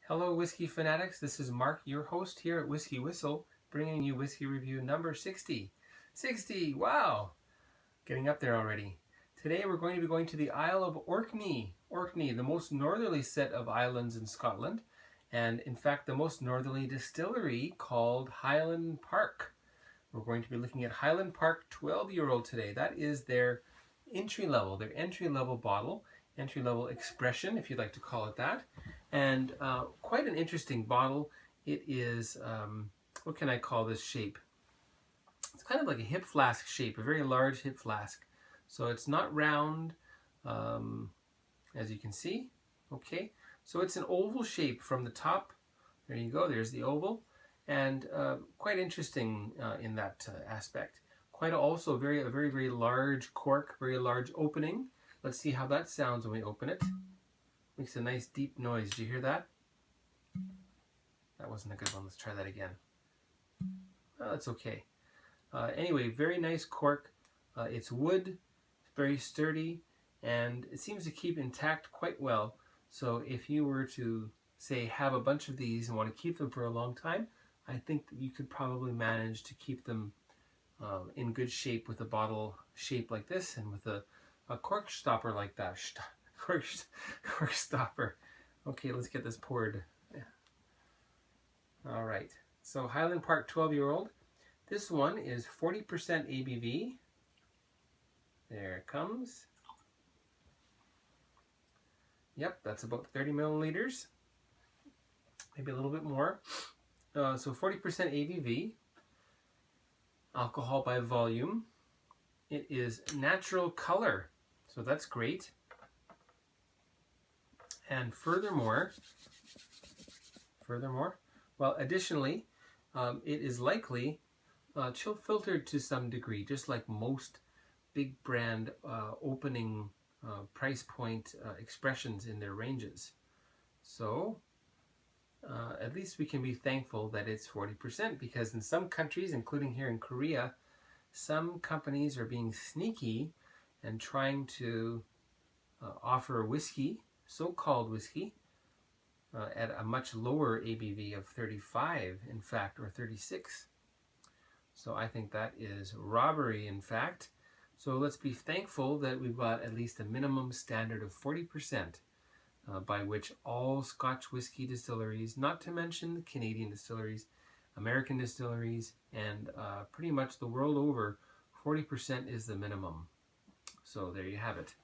Hello, whiskey fanatics. This is Mark, your host here at WhiskyWhistle, bringing you whiskey review number 60. 60! Wow! Getting up there already. Today we're going to be going to the Isle of Orkney. Orkney, the most northerly set of islands in Scotland, and in fact the most northerly distillery called Highland Park. We're going to be looking at Highland Park 12-year-old today. That is their entry level bottle, entry level expression, if you'd like to call it that. And quite an interesting bottle. It is, what can I call this shape? It's kind of like a hip flask shape, a very large hip flask. So it's not round, as you can see. Okay, so it's an oval shape from the top. There you go, there's the oval. And quite interesting in that aspect. Quite also a very large cork, very large opening. Let's see how that sounds when we open it. Makes a nice deep noise. Did you hear that? That wasn't a good one. Let's try that again. Oh, that's okay. Anyway, very nice cork. It's wood, very sturdy, and it seems to keep intact quite well. So if you were to, say, have a bunch of these and want to keep them for a long time, I think that you could probably manage to keep them in good shape with a bottle shaped like this and with a cork stopper like that. Cork stopper. Okay, let's get this poured. Yeah. All right. So Highland Park 12-year-old. This one is 40% ABV. There it comes. Yep, that's about 30 milliliters. Maybe a little bit more. So 40% ABV. Alcohol by volume. It is natural color. So that's great. And furthermore, well, additionally, it is likely chill filtered to some degree, just like most big brand opening price point expressions in their ranges. So at least we can be thankful that it's 40%, because in some countries, including here in Korea, some companies are being sneaky and trying to offer whiskey, so-called whiskey, at a much lower ABV of 35, in fact, or 36. So I think that is robbery, in fact. So let's be thankful that we've got at least a minimum standard of 40%, by which all Scotch whisky distilleries, not to mention the Canadian distilleries, American distilleries, and pretty much the world over, 40% is the minimum. So there you have it.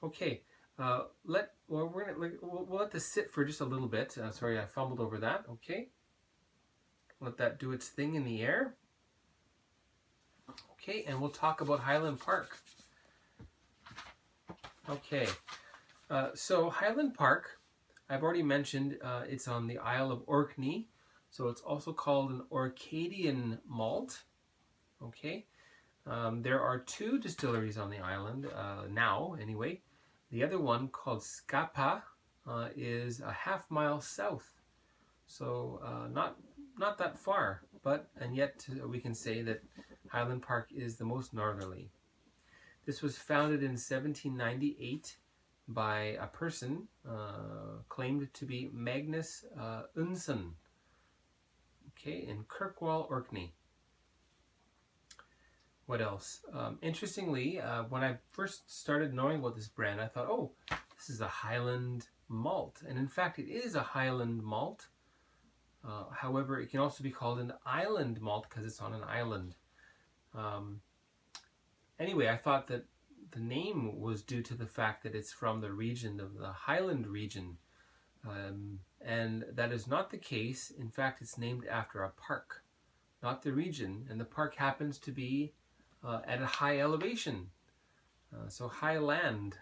Okay. We'll let this sit for just a little bit. Sorry, I fumbled over that. Okay. Let that do its thing in the air. Okay, and we'll talk about Highland Park. Okay. So Highland Park, I've already mentioned, it's on the Isle of Orkney. So it's also called an Orcadian malt. Okay. There are two distilleries on the island, now anyway. The other one, called Scapa, is a half-mile south, so not that far, and yet we can say that Highland Park is the most northerly. This was founded in 1798 by a person claimed to be Magnus Unsen, okay, in Kirkwall, Orkney. What else? Interestingly, when I first started knowing about this brand, I thought, oh, this is a Highland malt. And in fact, it is a Highland malt. However, it can also be called an island malt because it's on an island. Anyway, I thought that the name was due to the fact that it's from the region of the Highland region. And that is not the case. In fact, it's named after a park, not the region. And the park happens to be at a high elevation. So Highland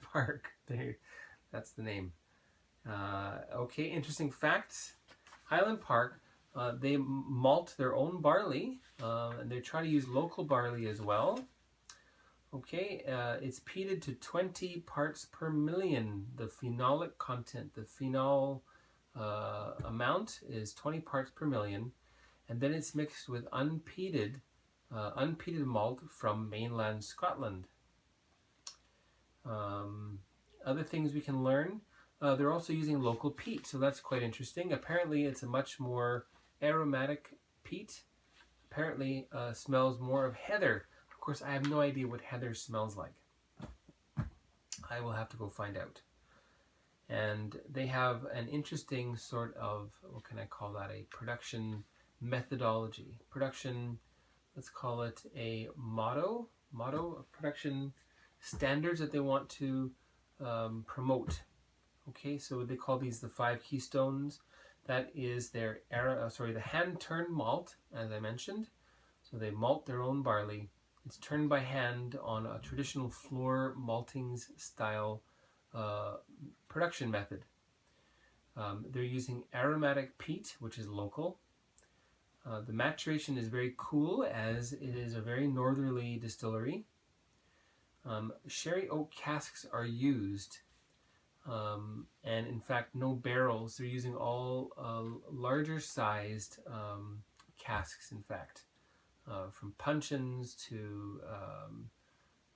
Park, there, that's the name. Okay, interesting facts. Highland Park, they malt their own barley, and they try to use local barley as well. Okay, it's peated to 20 parts per million. The phenolic content, the phenol amount is 20 parts per million, and then it's mixed with unpeated malt from mainland Scotland. Other things we can learn, They're also using local peat, so that's quite interesting. Apparently it's a much more aromatic peat. Apparently smells more of heather. Of course, I have no idea what heather smells like. I will have to go find out. And they have an interesting sort of, what can I call that, a production methodology. Production, let's call it a motto of production standards that they want to promote. Okay, so they call these the 5 keystones. That is their the hand-turned malt, as I mentioned. So they malt their own barley. It's turned by hand on a traditional floor maltings style production method. They're using aromatic peat, which is local. The maturation is very cool, as it is a very northerly distillery. Sherry oak casks are used, and in fact no barrels. They're using all larger sized casks, in fact, from puncheons to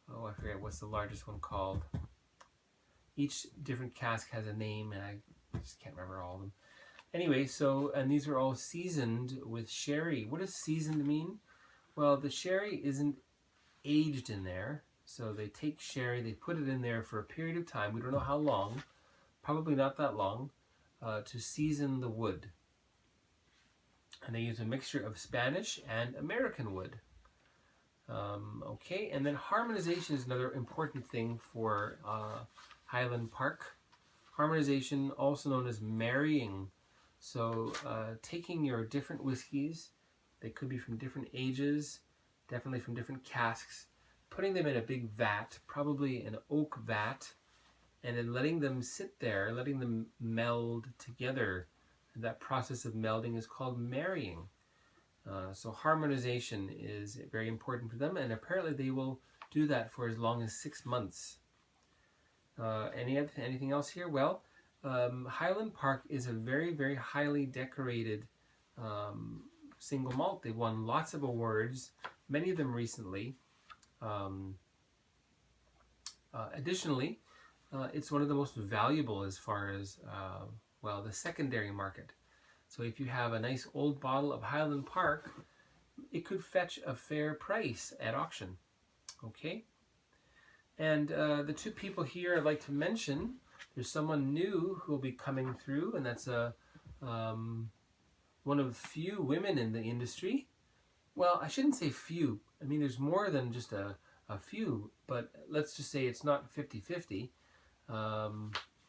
I forget what's the largest one called. Each different cask has a name, and I just can't remember all of them. Anyway, and these are all seasoned with sherry. What does seasoned mean? Well, the sherry isn't aged in there. So they take sherry, they put it in there for a period of time, we don't know how long, probably not that long, to season the wood. And they use a mixture of Spanish and American wood. Okay, and then harmonization is another important thing for Highland Park. Harmonization, also known as marrying. So taking your different whiskeys, they could be from different ages, definitely from different casks, putting them in a big vat, probably an oak vat, and then letting them sit there, letting them meld together. And that process of melding is called marrying. So harmonization is very important for them, and apparently they will do that for as long as 6 months. Anything else here? Well, Highland Park is a very, very highly decorated single malt. They've won lots of awards, many of them recently. Additionally, it's one of the most valuable as far as, the secondary market. So if you have a nice old bottle of Highland Park, it could fetch a fair price at auction. Okay? And the 2 people here I'd like to mention, there's someone new who will be coming through, and that's one of few women in the industry. Well, I shouldn't say few. I mean, there's more than just a few, but let's just say it's not 50-50.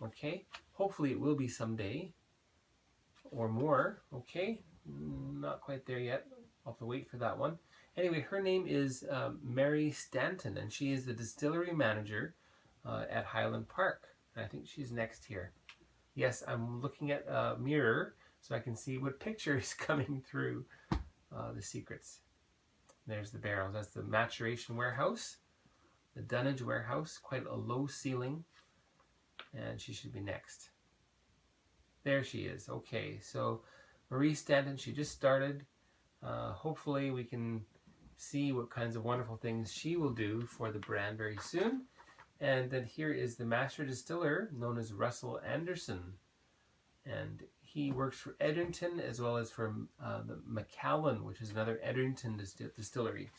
Okay, hopefully it will be someday or more. Okay, not quite there yet. I'll have to wait for that one. Anyway, her name is Mary Stanton, and she is the distillery manager at Highland Park. And I think she's next here. Yes, I'm looking at a mirror so I can see what picture is coming through the secrets. There's the barrels. That's the maturation warehouse, the dunnage warehouse, quite a low ceiling, and she should be next. There she is. Okay, so Marie Stanton, she just started. Hopefully we can see what kinds of wonderful things she will do for the brand very soon. And then here is the master distiller, known as Russell Anderson, and he works for Edrington as well as for the Macallan, which is another Edrington distillery.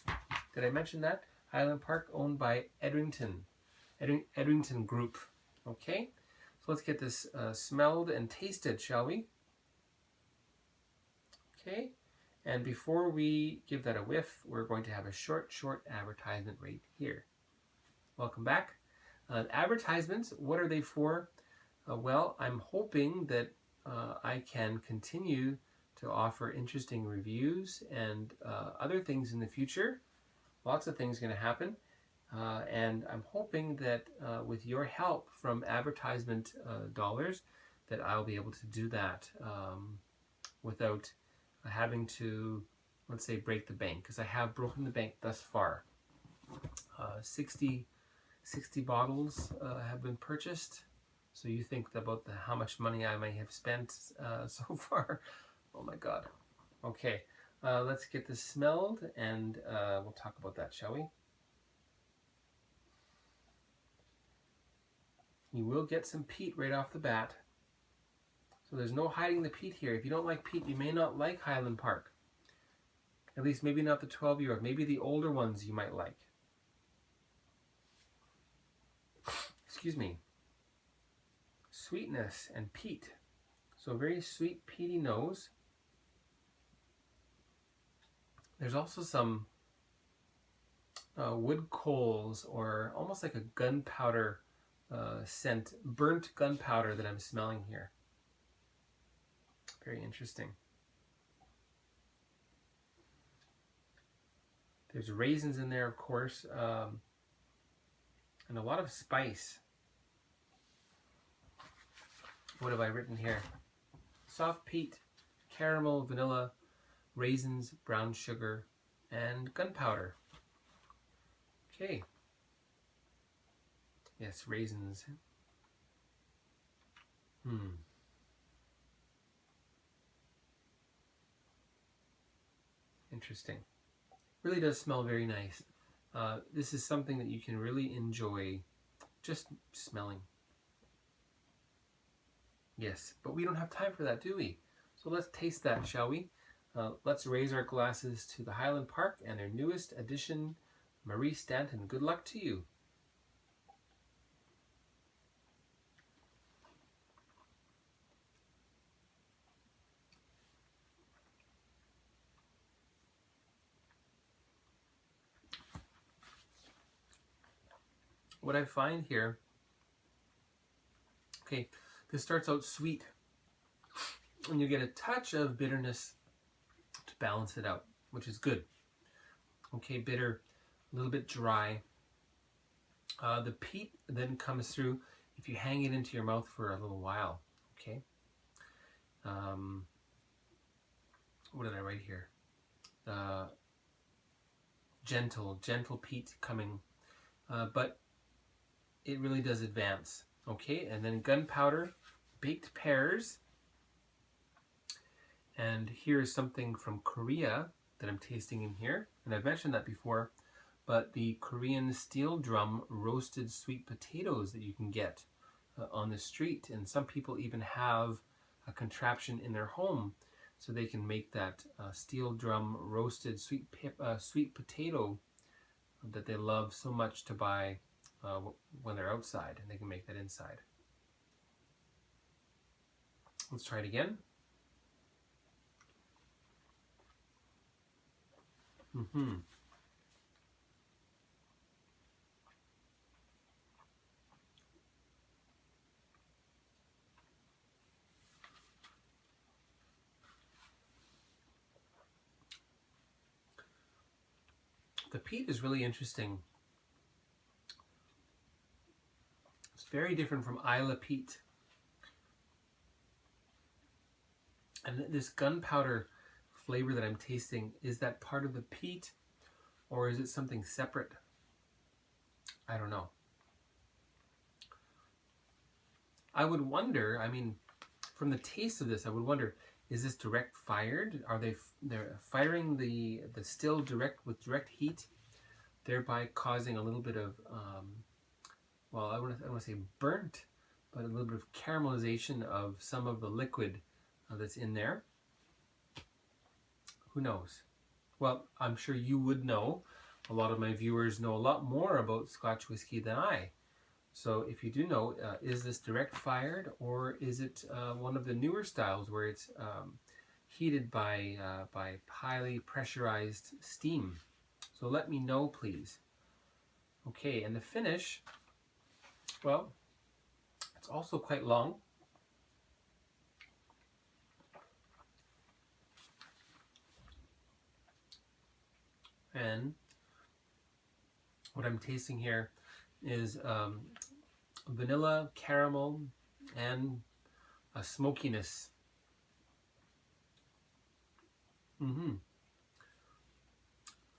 Did I mention that? Highland Park, owned by Edrington Group. Okay, so let's get this smelled and tasted, shall we? Okay, and before we give that a whiff, we're going to have a short advertisement right here. Welcome back. Advertisements, what are they for? Well, I'm hoping that I can continue to offer interesting reviews and other things in the future. Lots of things going to happen. And I'm hoping that with your help from advertisement dollars, that I'll be able to do that without having to, let's say, break the bank. Because I have broken the bank thus far. 60 bottles have been purchased. So you think about how much money I may have spent so far. Oh my God. Okay, let's get this smelled and we'll talk about that, shall we? You will get some peat right off the bat. So there's no hiding the peat here. If you don't like peat, you may not like Highland Park. At least maybe not the 12-year-old. Maybe the older ones you might like. Excuse me. Sweetness and peat. So very sweet, peaty nose. There's also some wood coals, or almost like a gunpowder scent, burnt gunpowder that I'm smelling here. Very interesting. There's raisins in there, of course, and a lot of spice. What have I written here? Soft peat, caramel, vanilla, raisins, brown sugar, and gunpowder. Okay. Yes, raisins. Interesting. Really does smell very nice. This is something that you can really enjoy just smelling. Yes, but we don't have time for that, do we? So let's taste that, shall we? Let's raise our glasses to the Highland Park and their newest addition, Marie Stanton. Good luck to you. What I find here, okay, this starts out sweet, and you get a touch of bitterness to balance it out, which is good. Okay, bitter, a little bit dry. The peat then comes through if you hang it into your mouth for a little while. Okay. What did I write here? Gentle peat coming, but it really does advance. Okay, and then gunpowder, baked pears, and here's something from Korea that I'm tasting in here, and I've mentioned that before, but the Korean steel drum roasted sweet potatoes that you can get on the street, and some people even have a contraption in their home so they can make that steel drum roasted sweet potato that they love so much to buy when they're outside, and they can make that inside. Let's try it again. The peat is really interesting. It's very different from Isla peat. And this gunpowder flavor that I'm tasting, is that part of the peat or is it something separate? I don't know. I would wonder, I mean, from the taste of this, I would wonder, is this direct fired? Are they're firing the still with direct heat, thereby causing a little bit of, well, I want to say burnt, but a little bit of caramelization of some of the liquid that's in there. Who knows? Well, I'm sure you would know. A lot of my viewers know a lot more about Scotch whiskey than I. So if you do know, is this direct fired, or is it one of the newer styles where it's heated by highly pressurized steam? So let me know, please. Okay, and the finish, well, it's also quite long. And what I'm tasting here is vanilla, caramel, and a smokiness.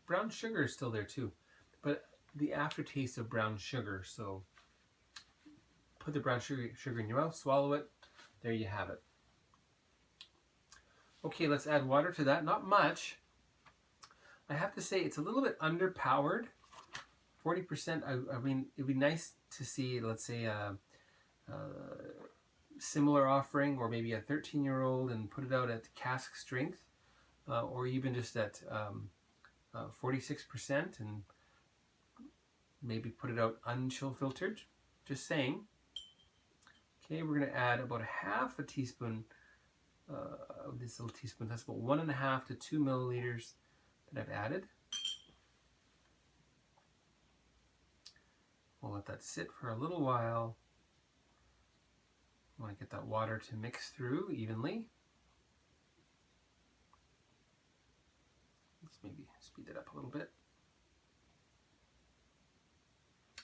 Brown sugar is still there too, but the aftertaste of brown sugar. So put the brown sugar in your mouth, swallow it, there you have it. Okay, let's add water to that. Not much. I have to say it's a little bit underpowered. 40%, I mean, it'd be nice to see, let's say, similar offering, or maybe a 13-year-old, and put it out at cask strength, or even just at 46%, and maybe put it out unchill filtered. Just saying. Okay, we're going to add about half a teaspoon of this little teaspoon. That's about 1.5 to 2 milliliters that I've added. We'll let that sit for a little while. I want to get that water to mix through evenly. Let's maybe speed it up a little bit.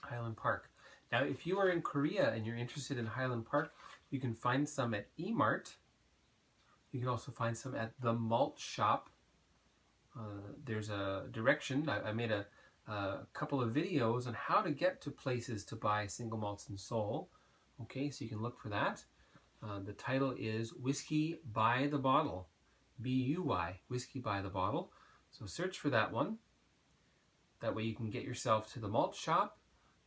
Highland Park. Now, if you are in Korea and you're interested in Highland Park, you can find some at E-Mart. You can also find some at the Malt Shop. There's a direction. I made a couple of videos on how to get to places to buy single malts and Sol. Okay, so you can look for that. The title is Whiskey by the Bottle. B-U-Y, Whiskey by the Bottle. So search for that one. That way you can get yourself to the Malt Shop.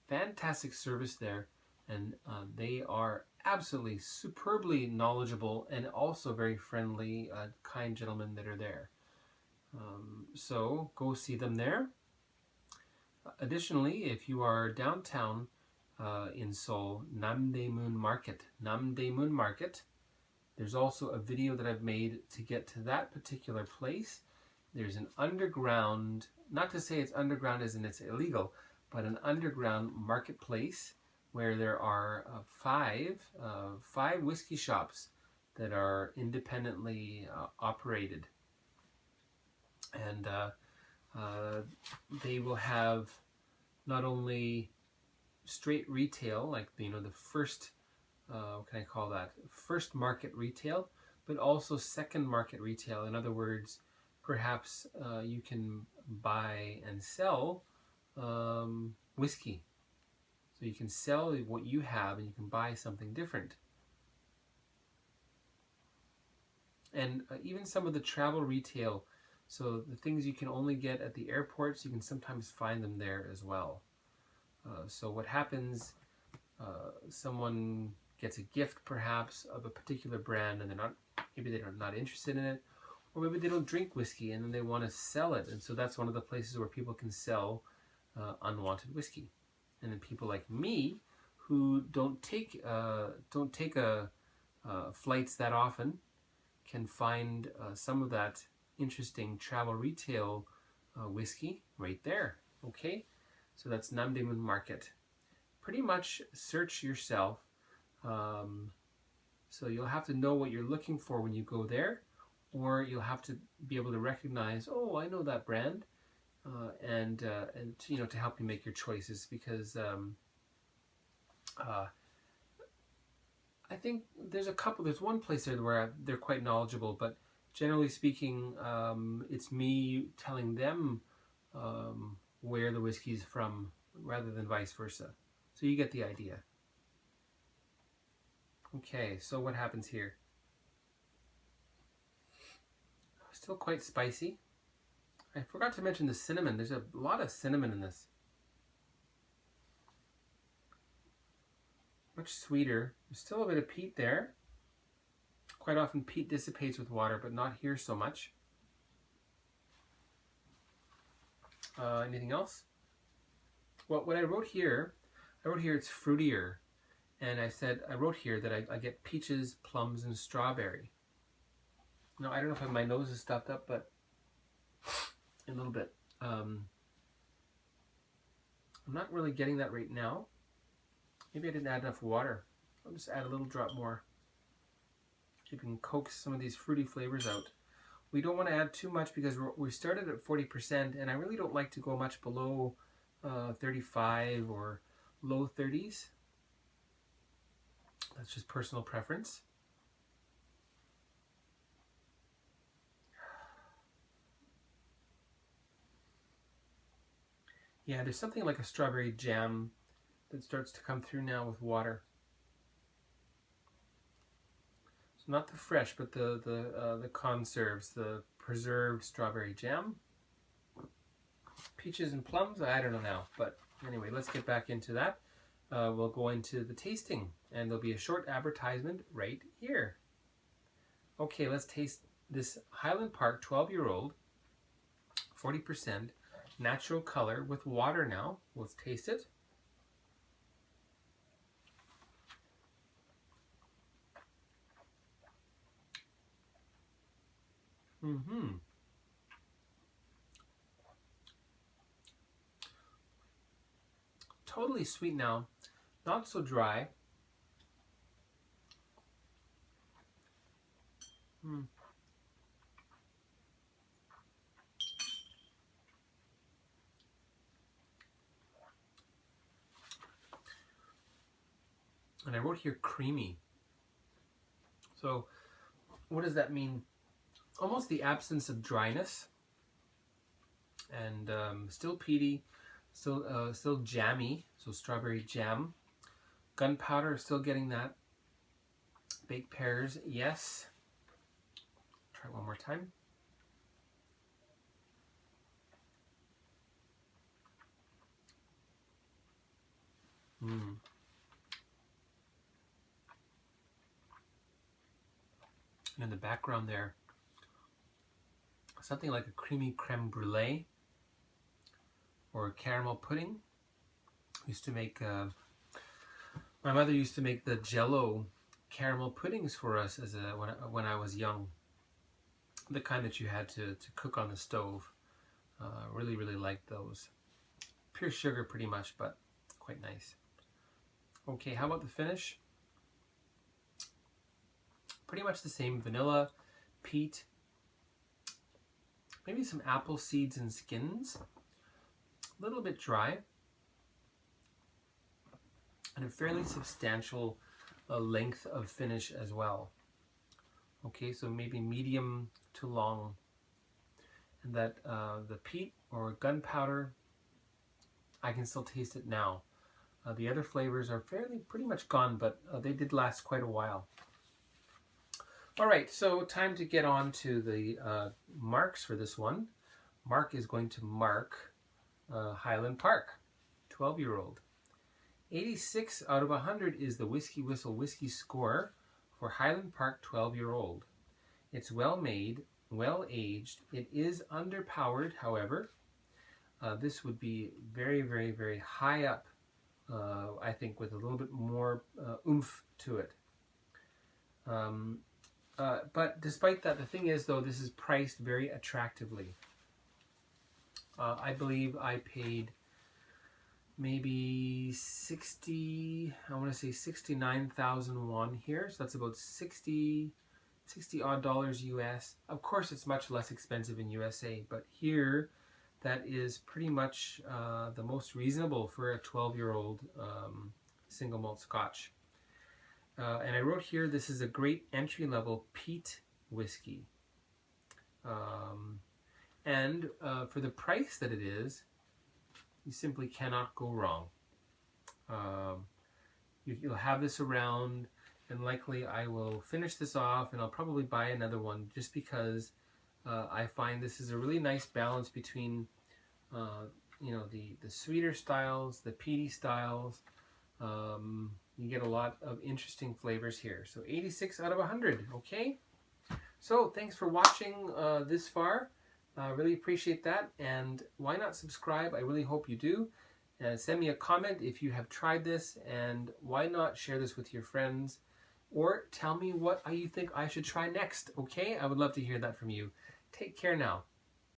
Fantastic service there, and they are absolutely superbly knowledgeable and also very friendly, kind gentlemen that are there. So go see them there. Additionally, if you are downtown in Seoul, Namdaemun Market, there's also a video that I've made to get to that particular place. There's an underground, not to say it's underground as in it's illegal, but an underground marketplace where there are five whiskey shops that are independently operated, and they will have not only straight retail, like the first what can I call that, first market retail, but also second market retail. In other words, perhaps you can buy and sell whiskey. So you can sell what you have and you can buy something different. And even some of the travel retail, so the things you can only get at the airports, you can sometimes find them there as well. So what happens, someone gets a gift perhaps of a particular brand, and maybe they're not interested in it, or maybe they don't drink whiskey and then they want to sell it. And so that's one of the places where people can sell unwanted whiskey. And then people like me, who don't take flights that often, can find some of that interesting travel retail whiskey right there. Okay, so that's Namdaemun Market. Pretty much search yourself. So you'll have to know what you're looking for when you go there, or you'll have to be able to recognize, oh, I know that brand. And to help you make your choices, because I think there's one place there where they're quite knowledgeable, but generally speaking, it's me telling them where the whiskey's from rather than vice versa. So you get the idea. Okay, so what happens here? Still quite spicy. I forgot to mention the cinnamon. There's a lot of cinnamon in this. Much sweeter. There's still a bit of peat there. Quite often peat dissipates with water, but not here so much. Anything else? Well, what I wrote here it's fruitier. And I wrote here that I get peaches, plums, and strawberry. Now, I don't know if my nose is stuffed up, but a little bit. I'm not really getting that right now. Maybe I didn't add enough water. I'll just add a little drop more. You can coax some of these fruity flavors out. We don't want to add too much because we started at 40%, and I really don't like to go much below 35 or low 30s. That's just personal preference. Yeah, there's something like a strawberry jam that starts to come through now with water. So not the fresh, but the conserves, the preserved strawberry jam. Peaches and plums, I don't know now. But anyway, let's get back into that. we'll go into the tasting, and there'll be a short advertisement right here. Okay, let's taste this Highland Park 12-year-old, 40% natural color with water now. Let's taste it. Totally sweet now, not so dry. And I wrote here creamy. So what does that mean? Almost the absence of dryness, and still peaty, still jammy, so strawberry jam. Gunpowder, still getting that. Baked pears, yes. Try one more time. And in the background there, something like a creamy creme brulee or caramel pudding. Used to make, my mother used to make the Jello caramel puddings for us as when I was young. The kind that you had to cook on the stove. Really liked those. Pure sugar pretty much, but quite nice. Okay, how about the finish? Pretty much the same. Vanilla, peat, maybe some apple seeds and skins. A little bit dry. And a fairly substantial length of finish as well. Okay, so maybe medium to long. And that the peat or gunpowder, I can still taste it now. The other flavors are pretty much gone, but they did last quite a while. All right, so time to get on to the marks for this one. Mark is going to mark Highland Park, 12-year-old. 86 out of 100 is the WhiskyWhistle whiskey score for Highland Park 12-year-old. It's well made, well aged. It is underpowered, however. This would be very high up, I think, with a little bit more oomph to it. But despite that, the thing is, though, this is priced very attractively. I believe I paid maybe 69,000 won here. So that's about 60 odd dollars US. Of course, it's much less expensive in USA, but here that is pretty much the most reasonable for a 12-year-old single malt Scotch. And I wrote here, this is a great entry-level peat whiskey. And for the price that it is, you simply cannot go wrong. You'll have this around, and likely I will finish this off, and I'll probably buy another one just because I find this is a really nice balance between you know, the sweeter styles, the peaty styles. You get a lot of interesting flavors here. So 86 out of 100, okay? So thanks for watching this far. Really appreciate that. And why not subscribe? I really hope you do. And send me a comment if you have tried this. And why not share this with your friends? Or tell me what you think I should try next, okay? I would love to hear that from you. Take care now.